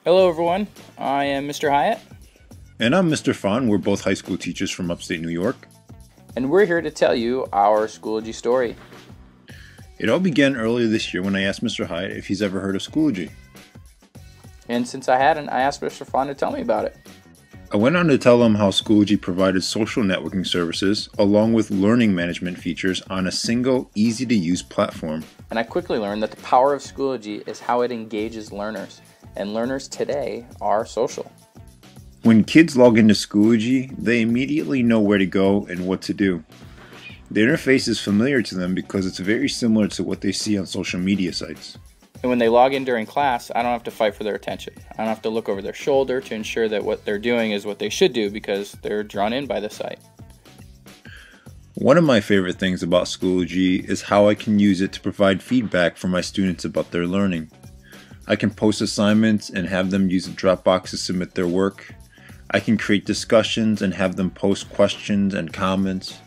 Hello everyone, I am Mr. Hyatt, And I'm Mr. Phan. We're both high school teachers from upstate New York. and we're here to tell you our Schoology story. It all began earlier this year when I asked Mr. Hyatt if he's ever heard of Schoology. And since I hadn't, I asked Mr. Phan to tell me about it. I went on to tell him how Schoology provided social networking services along with learning management features on a single, easy-to-use platform. And I quickly learned that the power of Schoology is how it engages learners, and learners today are social. When kids log into Schoology, they immediately know where to go and what to do. The interface is familiar to them because it's very similar to what they see on social media sites. And when they log in during class, I don't have to fight for their attention. I don't have to look over their shoulder to ensure that what they're doing is what they should do because they're drawn in by the site. One of my favorite things about Schoology is how I can use it to provide feedback for my students about their learning. I can post assignments and have them use a Dropbox to submit their work. I can create discussions and have them post questions and comments.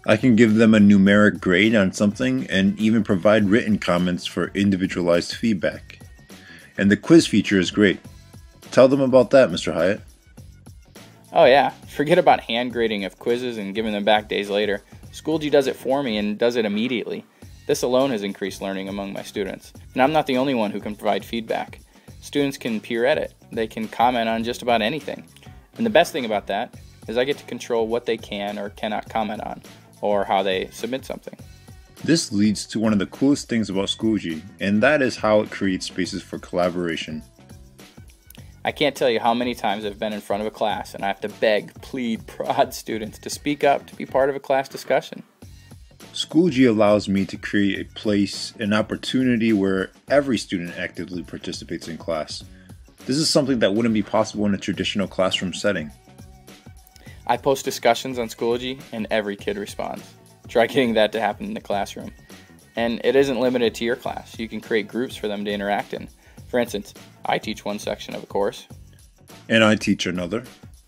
I can give them a numeric grade on something and even provide written comments for individualized feedback. And the quiz feature is great. Tell them about that, Mr. Hyatt. Oh yeah, forget about hand grading of quizzes and giving them back days later. Schoology does it for me and does it immediately. This alone has increased learning among my students. And I'm not the only one who can provide feedback. Students can peer edit. They can comment on just about anything. And the best thing about that is I get to control what they can or cannot comment on, or how they submit something. This leads to one of the coolest things about Schoology, and that is how it creates spaces for collaboration. I can't tell you how many times I've been in front of a class and I have to beg, plead, prod students to speak up to be part of a class discussion. Schoology allows me to create a place, an opportunity where every student actively participates in class. This is something that wouldn't be possible in a traditional classroom setting. I post discussions on Schoology and every kid responds. Try getting that to happen in the classroom. And it isn't limited to your class. You can create groups for them to interact in. For instance, I teach one section of a course. And I teach another.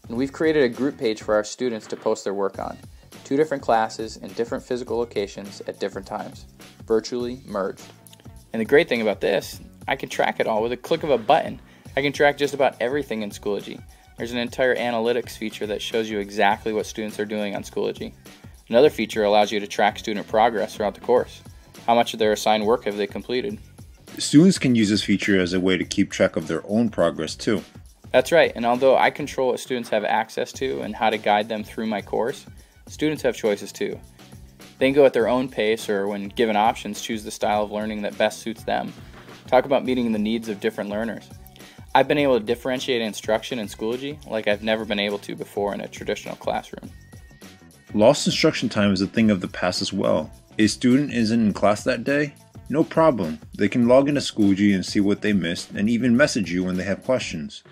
And we've created a group page for our students to post their work on. 2 different classes in different physical locations at different times, virtually merged. And the great thing about this, I can track it all with a click of a button. I can track just about everything in Schoology. There's an entire analytics feature that shows you exactly what students are doing on Schoology. Another feature allows you to track student progress throughout the course. How much of their assigned work have they completed? Students can use this feature as a way to keep track of their own progress too. That's right, and although I control what students have access to and how to guide them through my course, students have choices too. They can go at their own pace or, when given options, choose the style of learning that best suits them. Talk about meeting the needs of different learners. I've been able to differentiate instruction in Schoology like I've never been able to before in a traditional classroom. Lost instruction time is a thing of the past as well. A student isn't in class that day? No problem. They can log into Schoology and see what they missed and even message you when they have questions.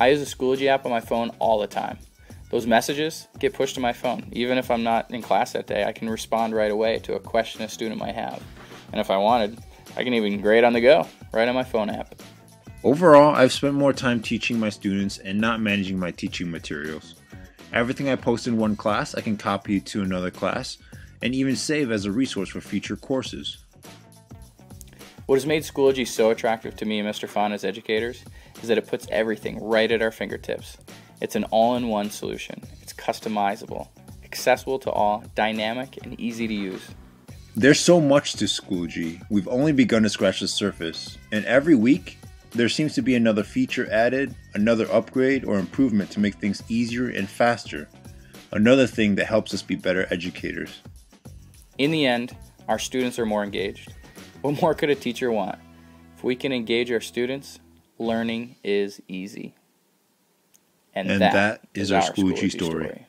I use the Schoology app on my phone all the time. Those messages get pushed to my phone. Even if I'm not in class that day, I can respond right away to a question a student might have. And if I wanted, I can even grade on the go, right on my phone app. Overall, I've spent more time teaching my students and not managing my teaching materials. Everything I post in one class, I can copy to another class and even save as a resource for future courses. What has made Schoology so attractive to me and Mr. Phan as educators is that it puts everything right at our fingertips. It's an all-in-one solution. It's customizable, accessible to all, dynamic, and easy to use. There's so much to Schoology. We've only begun to scratch the surface, and every week there seems to be another feature added, another upgrade or improvement to make things easier and faster. Another thing that helps us be better educators. In the end, our students are more engaged. What more could a teacher want? If we can engage our students, learning is easy. And that is our Schoology story.